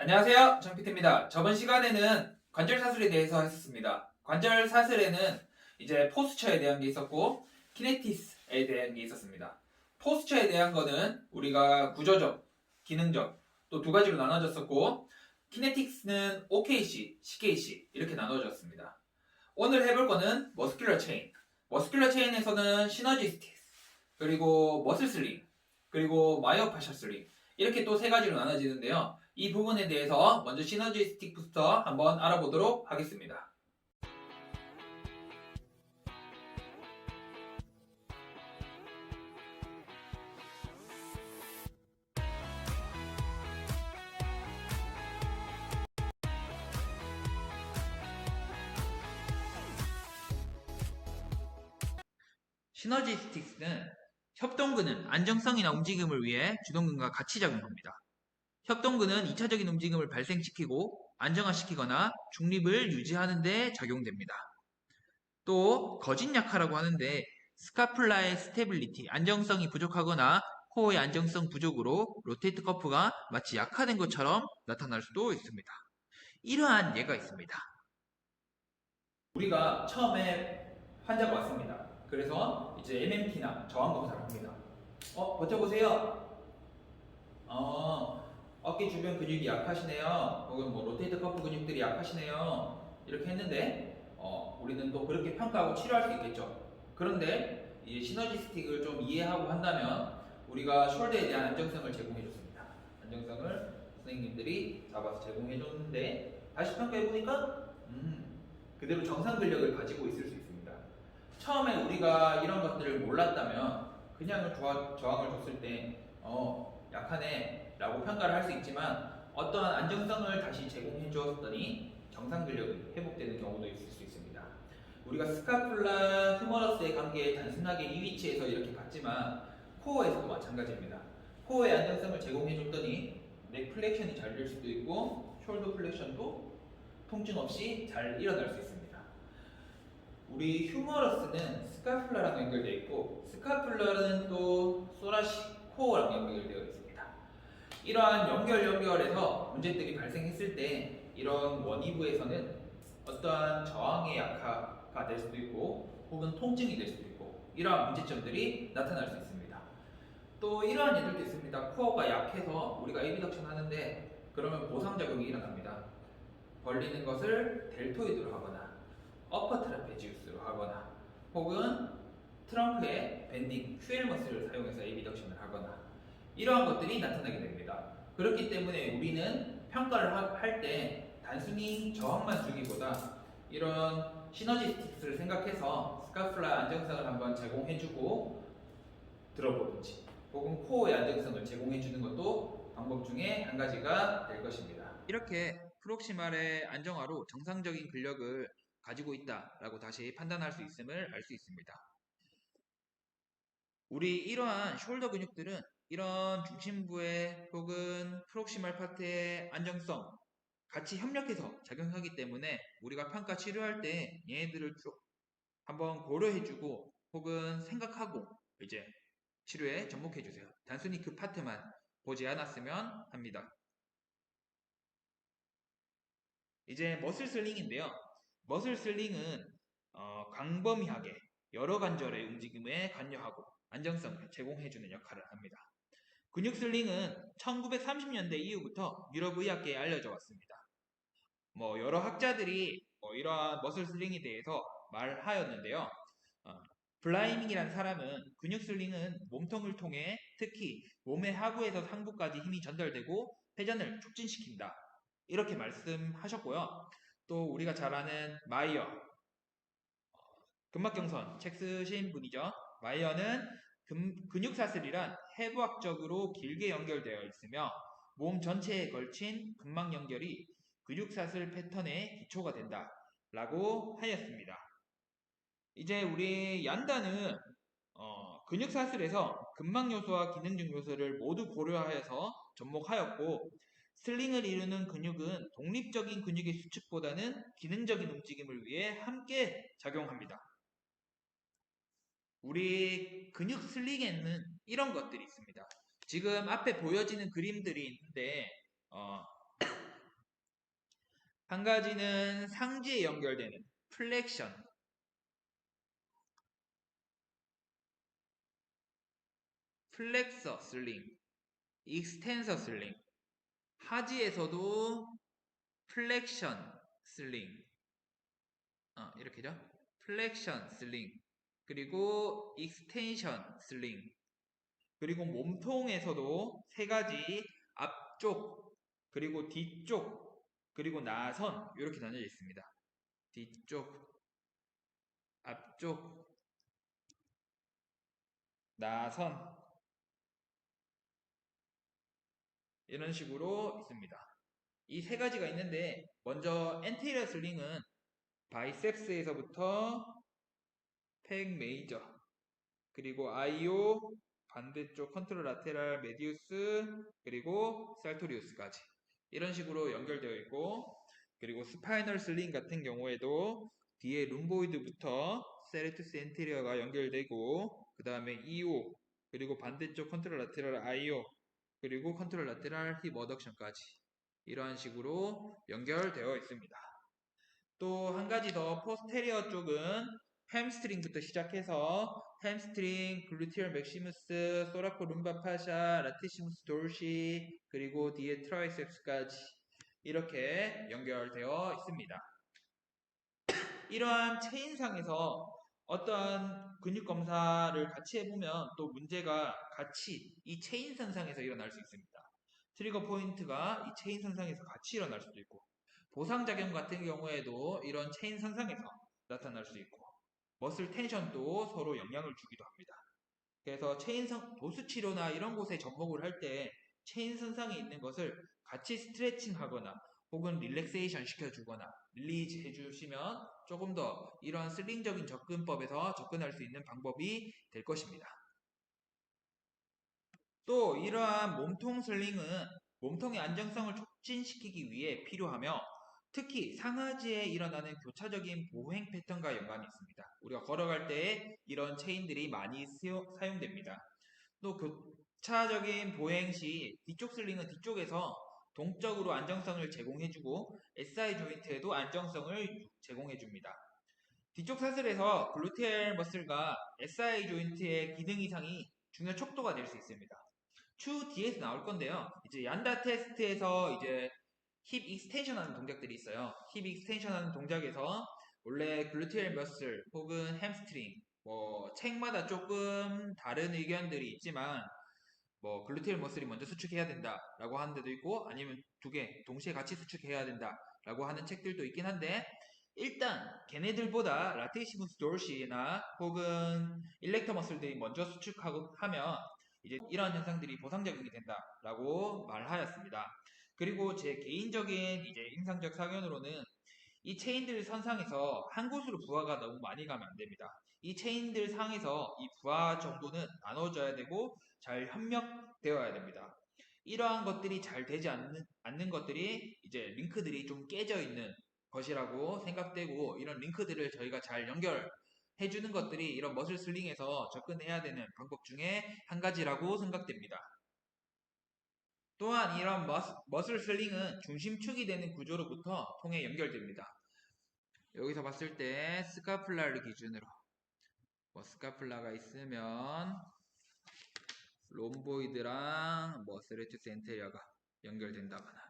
안녕하세요. 정피트입니다. 저번 시간에는 관절 사슬에 대해서 했었습니다. 관절 사슬에는 이제 포스처에 대한 게 있었고 키네티스에 대한 게 있었습니다. 포스처에 대한 거는 우리가 구조적, 기능적 또 두 가지로 나눠졌었고 키네틱스는 OKC, CKC 이렇게 나눠졌습니다. 오늘 해볼 거는 머스큘러 체인. 머스큘러 체인에서는 시너지스틱스, 그리고 머슬 슬링, 그리고 마이오파셜 슬링 이렇게 또 세 가지로 나눠지는데요. 이 부분에 대해서 먼저 시너지스틱 부스터 한번 알아보도록 하겠습니다. 시너지스틱스는 협동근은 안정성이나 움직임을 위해 주동근과 같이 작용합니다. 협동근은 2차적인 움직임을 발생시키고 안정화시키거나 중립을 유지하는 데 작용됩니다. 또 거짓 약화라고 하는데 스카플라의 스테빌리티, 안정성이 부족하거나 코어의 안정성 부족으로 로테이트 커프가 마치 약화된 것처럼 나타날 수도 있습니다. 이러한 예가 있습니다. 우리가 처음에 환자가 왔습니다. 그래서 이제 MMT나 저항 검사를 합니다. 버텨보세요. 어깨 주변 근육이 약하시네요. 혹은 뭐 로테이트 커프 근육들이 약하시네요. 이렇게 했는데 우리는 또 그렇게 평가하고 치료할 수 있겠죠. 그런데 이 시너지스틱을 좀 이해하고 한다면 우리가 숄더에 대한 안정성을 제공해 줬습니다. 안정성을 선생님들이 잡아서 제공해 줬는데 다시 평가해 보니까 그대로 정상 근력을 가지고 있을 수 있습니다. 처음에 우리가 이런 것들을 몰랐다면 그냥 저항을 줬을 때 약하네 라고 평가를 할 수 있지만 어떠한 안정성을 다시 제공해 주었더니 정상 근력이 회복되는 경우도 있을 수 있습니다. 우리가 스카플라 휴머러스의 관계에 단순하게 이 위치에서 이렇게 봤지만 코어에서도 마찬가지입니다. 코어의 안정성을 제공해 줬더니 넥 플렉션이 잘 될 수도 있고 숄더 플렉션도 통증 없이 잘 일어날 수 있습니다. 우리 휴머러스는 스카플라랑 연결되어 있고 스카플라는 또 소라시 코어랑 연결되어 있습니다. 이러한 연결에서 문제들이 발생했을 때 이런 원위부에서는 어떠한 저항의 약화가 될 수도 있고 혹은 통증이 될 수도 있고 이러한 문제점들이 나타날 수 있습니다. 또 이러한 예들도 있습니다. 코어가 약해서 우리가 에비덕션 하는데 그러면 보상작용이 일어납니다. 벌리는 것을 델토이드로 하거나 어퍼 트라페지우스로 하거나 혹은 트렁크의 밴딩, 큐엘 머슬을 사용해서 에비덕션을 하거나 이러한 것들이 나타나게 됩니다. 그렇기 때문에 우리는 평가를 할 때 단순히 저항만 주기보다 이런 시너지스틱스를 생각해서 스카플라 안정성을 한번 제공해주고 들어보든지 혹은 코어의 안정성을 제공해주는 것도 방법 중에 한 가지가 될 것입니다. 이렇게 프록시말의 안정화로 정상적인 근력을 가지고 있다라고 다시 판단할 수 있음을 알 수 있습니다. 우리 이러한 숄더 근육들은 이런 중심부의 혹은 프록시말 파트의 안정성 같이 협력해서 작용하기 때문에 우리가 평가 치료할 때 얘네들을 쭉 한번 고려해주고 혹은 생각하고 이제 치료에 접목해주세요. 단순히 그 파트만 보지 않았으면 합니다. 이제 머슬 슬링인데요. 머슬 슬링은 광범위하게 여러 관절의 움직임에 관여하고 안정성을 제공해주는 역할을 합니다. 근육 슬링은 1930년대 이후부터 유럽 의학계에 알려져 왔습니다. 여러 학자들이 이러한 머슬 슬링에 대해서 말하였는데요. 블라이밍이란 사람은 근육 슬링은 몸통을 통해 특히 몸의 하부에서 상부까지 힘이 전달되고 회전을 촉진시킨다. 이렇게 말씀하셨고요. 또 우리가 잘 아는 마이어, 근막경선 책 쓰신 분이죠. 마이어는 근육사슬이란 해부학적으로 길게 연결되어 있으며 몸 전체에 걸친 근막 연결이 근육사슬 패턴의 기초가 된다. 라고 하였습니다. 이제 우리 얀다는 근육사슬에서 근막 요소와 기능적 요소를 모두 고려하여서 접목하였고 슬링을 이루는 근육은 독립적인 근육의 수축보다는 기능적인 움직임을 위해 함께 작용합니다. 우리 근육 슬링에는 이런 것들이 있습니다. 지금 앞에 보여지는 그림들이 있는데 한 가지는 상지에 연결되는 플렉션, 플렉서 슬링, 익스텐서 슬링, 하지에서도 플렉션 슬링, 이렇게죠. 플렉션 슬링, 그리고 익스텐션 슬링, 그리고 몸통에서도 세 가지 앞쪽, 그리고 뒤쪽, 그리고 나선 이렇게 나뉘어 있습니다. 뒤쪽, 앞쪽, 나선 이런 식으로 있습니다. 이 세 가지가 있는데 먼저 엔테리어 슬링은 바이셉스에서부터 팩 메이저 그리고 아이오 반대쪽 컨트롤 라테랄 메디우스 그리고 살토리우스까지 이런 식으로 연결되어 있고 그리고 스파이널 슬링 같은 경우에도 뒤에 룸보이드부터 세레투스 엔테리어가 연결되고 그 다음에 이오 그리고 반대쪽 컨트롤 라테랄 아이오 그리고 컨트롤 라테랄 힙 어덕션까지 이러한 식으로 연결되어 있습니다. 또 한 가지 더 포스테리어 쪽은 햄스트링부터 시작해서 햄스트링, 글루티얼 맥시무스, 소라코 룸바 파샤, 라티시무스 돌시 그리고 뒤에 트라이셉스까지 이렇게 연결되어 있습니다. 이러한 체인상에서 어떠한 근육 검사를 같이 해보면 또 문제가 같이 이 체인선상에서 일어날 수 있습니다. 트리거 포인트가 이 체인선상에서 같이 일어날 수도 있고 보상작용 같은 경우에도 이런 체인선상에서 나타날 수 있고 머슬 텐션도 서로 영향을 주기도 합니다. 그래서 체인선 도수 치료나 이런 곳에 접목을 할 때 체인선상에 있는 것을 같이 스트레칭 하거나 혹은 릴렉세이션 시켜주거나 릴리즈 해주시면 조금 더 이러한 슬링적인 접근법에서 접근할 수 있는 방법이 될 것입니다. 또 이러한 몸통 슬링은 몸통의 안정성을 촉진시키기 위해 필요하며 특히 상하지에 일어나는 교차적인 보행 패턴과 연관이 있습니다. 우리가 걸어갈 때 이런 체인들이 많이 사용됩니다. 또 교차적인 보행 시 뒤쪽 슬링은 뒤쪽에서 동적으로 안정성을 제공해주고 SI 조인트에도 안정성을 제공해줍니다. 뒤쪽 사슬에서 글루테알 머슬과 SI 조인트의 기능 이상이 중요 척도가 될 수 있습니다. 추후 뒤에서 나올 건데요. 이제 얀다 테스트에서 이제 힙 익스텐션 하는 동작들이 있어요. 힙 익스텐션 하는 동작에서 원래 글루테알 머슬 혹은 햄스트링 뭐 책마다 조금 다른 의견들이 있지만 뭐 글루테알 머슬이 먼저 수축해야 된다라고 하는 데도 있고 아니면 두 개 동시에 같이 수축해야 된다라고 하는 책들도 있긴 한데 일단 걔네들보다 라테이시무스 돌시나 혹은 일렉터 머슬들이 먼저 수축하고 하면 이제 이러한 현상들이 보상작용이 된다라고 말하였습니다. 그리고 제 개인적인 이제 인상적 사견으로는 이 체인들 선상에서 한 곳으로 부하가 너무 많이 가면 안 됩니다. 이 체인들 상에서 이 부하 정도는 나눠져야 되고 잘 협력되어야 됩니다. 이러한 것들이 잘 되지 않는 것들이 이제 링크들이 좀 깨져 있는 것이라고 생각되고 이런 링크들을 저희가 잘 연결해주는 것들이 이런 머슬 슬링에서 접근해야 되는 방법 중에 한 가지라고 생각됩니다. 또한 이런 머슬 슬링은 중심축이 되는 구조로부터 통해 연결됩니다. 여기서 봤을 때 스카플라를 기준으로 뭐 스카플라가 있으면 롬보이드랑 머스레투스 엔테리어가 연결된다거나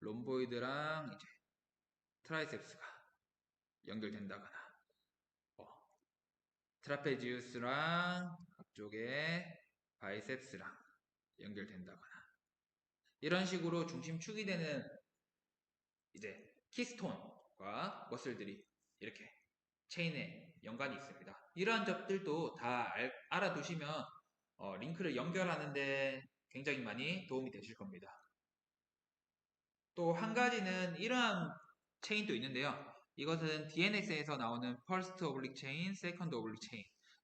롬보이드랑 이제 트라이셉스가 연결된다거나 뭐 트라페지우스랑 앞쪽에 바이셉스랑 연결된다거나 이런 식으로 중심축이 되는 이제 키스톤과 머슬들이 이렇게 체인에 연관이 있습니다. 이러한 점들도 다 알아두시면 링크를 연결하는데 굉장히 많이 도움이 되실 겁니다. 또 한 가지는 이러한 체인도 있는데요. 이것은 DNS에서 나오는 First Oblique Chain, Second Oblique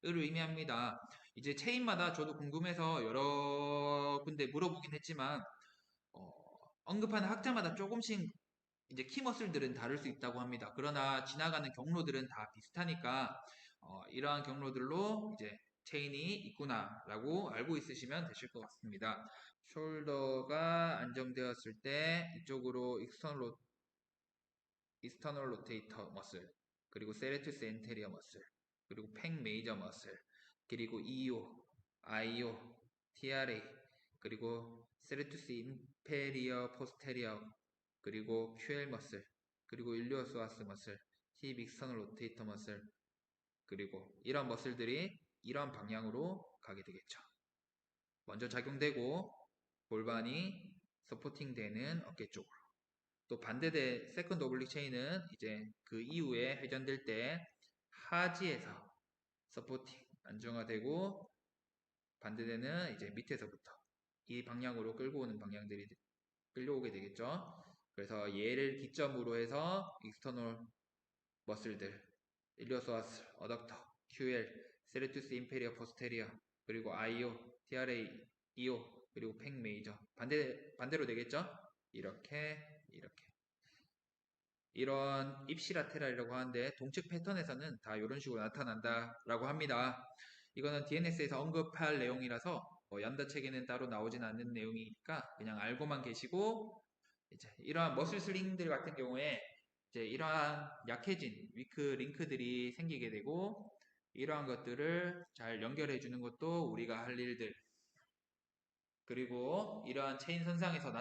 Chain을 의미합니다. 이제 체인마다 저도 궁금해서 여러 군데 물어보긴 했지만 어, 언급하는 학자마다 조금씩 이제 키머슬들은 다를 수 있다고 합니다. 그러나 지나가는 경로들은 다 비슷하니까 이러한 경로들로 이제 체인이 있구나라고 알고 있으시면 되실 것 같습니다. 숄더가 안정되었을 때 이쪽으로 익스턴 익스터널 로테이터 머슬, 그리고 세레투스 엔테리어 머슬, 그리고 팽 메이저 머슬, 그리고 EO, IO, TRA, 그리고 세레투스 인페리어 포스테리어, 그리고 QL 머슬, 그리고 일리오소아스 머슬, 힙 익스터널 로테이터 머슬, 그리고 이런 머슬들이 이런 방향으로 가게 되겠죠. 먼저 작용되고 골반이 서포팅 되는 어깨 쪽으로. 또 반대대 세컨드 오블릭 체인은 이제 그 이후에 회전될 때 하지에서 서포팅 안정화되고 반대대는 이제 밑에서부터 이 방향으로 끌고 오는 방향들이 끌려오게 되겠죠. 그래서 얘를 기점으로 해서 익스터널 머슬들 일리오소아스, 어덕터, QL, 세레투스 인페리어 포스테리어, 그리고 IO, TRA, EO, 그리고 팽 메이저 반대로 되겠죠? 이렇게 이런 입시라테랄이라고 하는데 동측 패턴에서는 다 이런 식으로 나타난다라고 합니다. 이거는 DNS에서 언급할 내용이라서 얀다 책에는 따로 나오진 않는 내용이니까 그냥 알고만 계시고 이제 이러한 머슬 슬링들 같은 경우에 이제 이러한 약해진 위크 링크들이 생기게 되고 이러한 것들을 잘 연결해 주는 것도 우리가 할 일들 그리고 이러한 체인 선상에서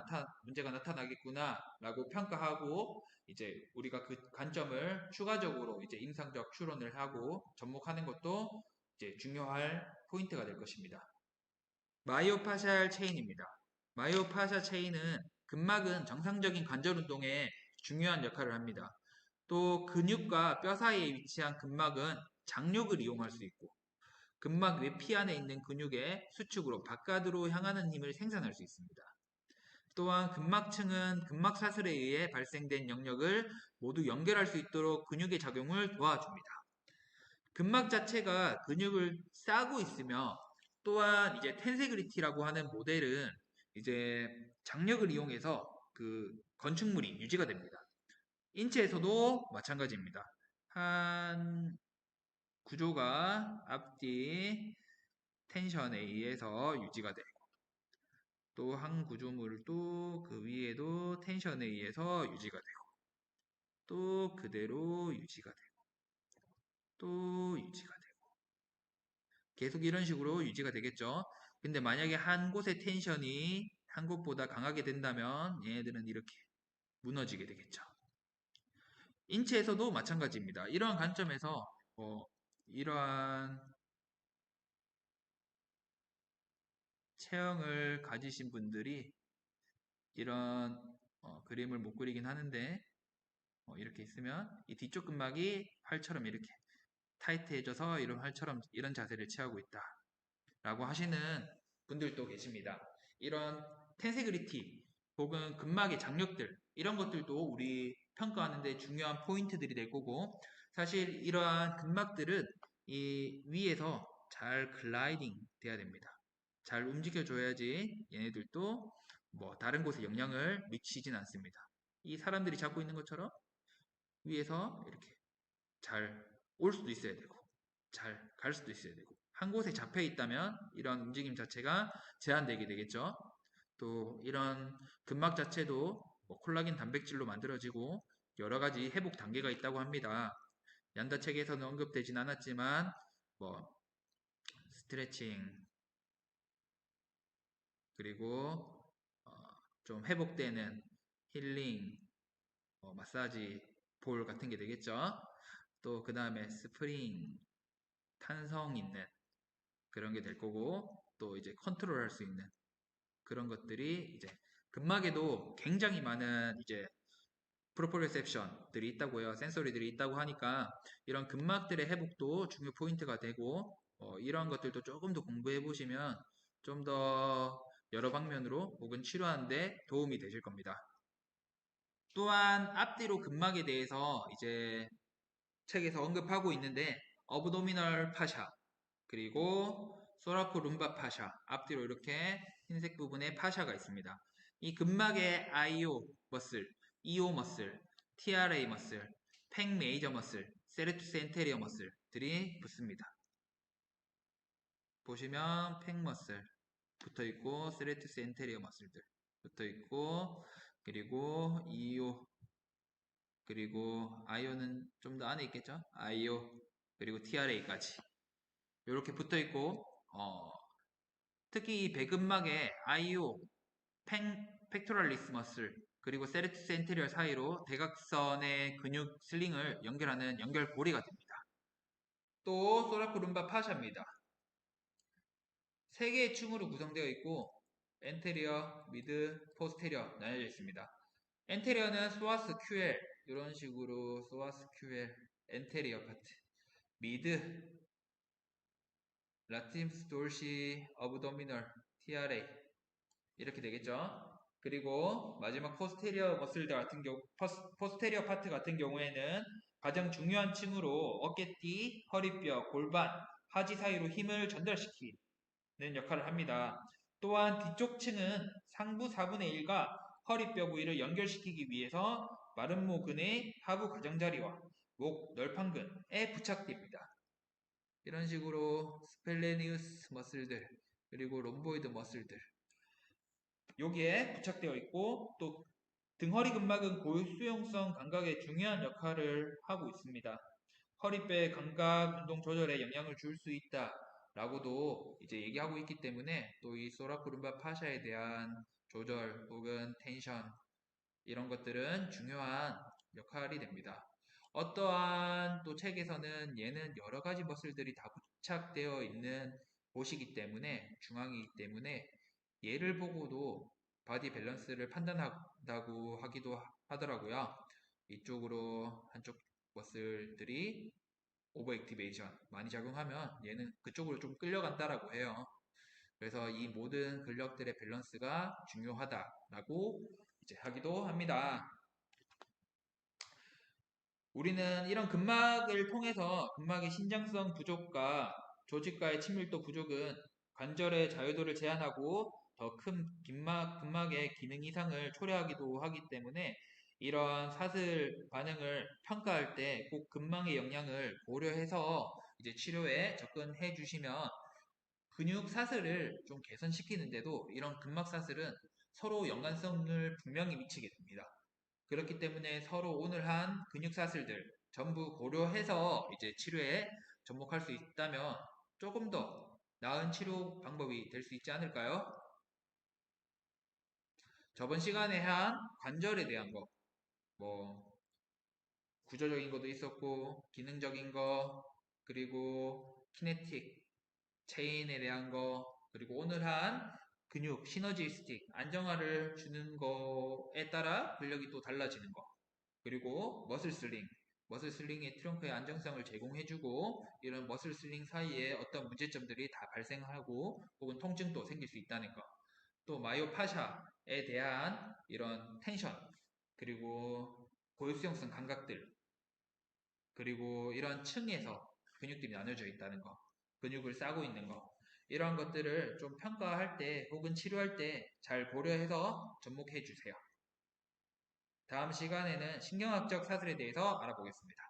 문제가 나타나겠구나 라고 평가하고 이제 우리가 그 관점을 추가적으로 이제 임상적 추론을 하고 접목하는 것도 이제 중요할 포인트가 될 것입니다. 마이오파샬 체인입니다. 마이오파샬 체인은 근막은 정상적인 관절 운동에 중요한 역할을 합니다. 또 근육과 뼈 사이에 위치한 근막은 장력을 이용할 수 있고 근막 외피 안에 있는 근육의 수축으로 바깥으로 향하는 힘을 생산할 수 있습니다. 또한 근막층은 근막 사슬에 의해 발생된 영역을 모두 연결할 수 있도록 근육의 작용을 도와줍니다. 근막 자체가 근육을 싸고 있으며 또한 이제 텐세그리티라고 하는 모델은 이제 장력을 이용해서 그 건축물이 유지가 됩니다. 인체에서도 마찬가지입니다. 한 구조가 앞뒤 텐션에 의해서 유지가 되고 또 한 구조물도 그 위에도 텐션에 의해서 유지가 되고 또 그대로 유지가 되고 또 유지가 되고 계속 이런 식으로 유지가 되겠죠. 근데 만약에 한 곳의 텐션이 한 곳보다 강하게 된다면 얘네들은 이렇게 무너지게 되겠죠. 인체에서도 마찬가지입니다. 이러한 관점에서 이러한 체형을 가지신 분들이 이런 그림을 못 그리긴 하는데 이렇게 있으면 이 뒤쪽 근막이 활처럼 이렇게 타이트해져서 이런 활처럼 이런 자세를 취하고 있다 라고 하시는 분들도 계십니다. 이런 텐세그리티 혹은 근막의 장력들 이런 것들도 우리 평가하는데 중요한 포인트들이 될 거고 사실 이러한 근막들은 이 위에서 잘 글라이딩 돼야 됩니다. 잘 움직여 줘야지 얘네들도 뭐 다른 곳에 영향을 미치진 않습니다. 이 사람들이 잡고 있는 것처럼 위에서 이렇게 잘 올 수도 있어야 되고 잘 갈 수도 있어야 되고 한 곳에 잡혀 있다면 이런 움직임 자체가 제한되게 되겠죠. 또 이런 근막 자체도 뭐 콜라겐 단백질로 만들어지고 여러 가지 회복 단계가 있다고 합니다. 얀다 책에서는 언급되진 않았지만 뭐 스트레칭 그리고 좀 회복되는 힐링 마사지 볼 같은 게 되겠죠. 또 그 다음에 스프링 탄성 있는 그런 게 될 거고 또 이제 컨트롤 할 수 있는 그런 것들이 이제 근막에도 굉장히 많은 이제 프로프리셉션들이 있다고 해요. 센서리들이 있다고 하니까 이런 근막들의 회복도 중요 포인트가 되고 이런 것들도 조금 더 공부해 보시면 좀 더 여러 방면으로 혹은 치료하는데 도움이 되실 겁니다. 또한 앞뒤로 근막에 대해서 이제 책에서 언급하고 있는데 어브도미널 파샤 그리고 소라코 룸바 파샤 앞뒤로 이렇게 흰색 부분에 파샤가 있습니다. 이 근막에 IO 머슬, EO 머슬, TRA 머슬, 팽 메이저 머슬, 세레투스 엔테리어 머슬들이 붙습니다. 보시면 팽 머슬 붙어 있고 세레투스 엔테리어 머슬들 붙어 있고 그리고 EO 그리고 IO는 좀 더 안에 있겠죠? IO, 그리고 TRA까지. 이렇게 붙어 있고, 특히 이 배근막에 IO, 팩토럴리스 머슬, 그리고 세레투스 엔테리어 사이로 대각선의 근육 슬링을 연결하는 연결고리가 됩니다. 또 소라코룸바 파샤입니다. 세 개의 층으로 구성되어 있고 엔테리어, 미드, 포스테리어 나뉘어져 있습니다. 엔테리어는 소아스 QL 이런 식으로 소아스 QL 엔테리어 파트, 미드 라팀스 돌시 어브도미널 TRA 이렇게 되겠죠. 그리고 마지막 포스테리어 머슬들 같은 경우 포스테리어 파트 같은 경우에는 가장 중요한 층으로 어깨띠, 허리뼈, 골반, 하지 사이로 힘을 전달시키는 역할을 합니다. 또한 뒤쪽 층은 상부 4분의 1과 허리뼈 부위를 연결시키기 위해서 마름모근의 하부 가장자리와 목 널판근에 부착됩니다. 이런 식으로 스펠레니우스 머슬들 그리고 롬보이드 머슬들 여기에 부착되어 있고 또 등허리 근막은 고수용성 감각에 중요한 역할을 하고 있습니다. 허리뼈의 감각 운동 조절에 영향을 줄 수 있다라고도 이제 얘기하고 있기 때문에 또 이 소라쿠rum바 파샤에 대한 조절 혹은 텐션 이런 것들은 중요한 역할이 됩니다. 어떠한 또 책에서는 얘는 여러 가지 머슬들이 다 부착되어 있는 곳이기 때문에 중앙이기 때문에 얘를 보고도 바디 밸런스를 판단한다고 하기도 하더라고요. 이쪽으로 한쪽 머슬들이 오버 액티베이션 많이 작용하면 얘는 그쪽으로 좀 끌려간다라고 해요. 그래서 이 모든 근력들의 밸런스가 중요하다라고 이제 하기도 합니다. 우리는 이런 근막을 통해서 근막의 신장성 부족과 조직과의 친밀도 부족은 관절의 자유도를 제한하고 더 큰 근막의 기능 이상을 초래하기도 하기 때문에 이런 사슬 반응을 평가할 때 꼭 근막의 영향을 고려해서 이제 치료에 접근해 주시면 근육 사슬을 좀 개선시키는데도 이런 근막 사슬은 서로 연관성을 분명히 미치게 됩니다. 그렇기 때문에 서로 오늘 한 근육 사슬들 전부 고려해서 이제 치료에 접목할 수 있다면 조금 더 나은 치료 방법이 될 수 있지 않을까요? 저번 시간에 한 관절에 대한 거, 뭐 구조적인 것도 있었고 기능적인 거, 그리고 키네틱, 체인에 대한 거, 그리고 오늘 한 근육, 시너지스틱, 안정화를 주는 거에 따라 근력이 또 달라지는 거. 그리고 머슬 슬링의 트렁크의 안정성을 제공해주고 이런 머슬 슬링 사이에 어떤 문제점들이 다 발생하고 혹은 통증도 생길 수 있다는 것. 또 마이오파샤에 대한 이런 텐션 그리고 고유수용성 감각들 그리고 이런 층에서 근육들이 나눠져 있다는 거, 근육을 싸고 있는 거 이러한 것들을 좀 평가할 때 혹은 치료할 때 잘 고려해서 접목해 주세요. 다음 시간에는 신경학적 사슬에 대해서 알아보겠습니다.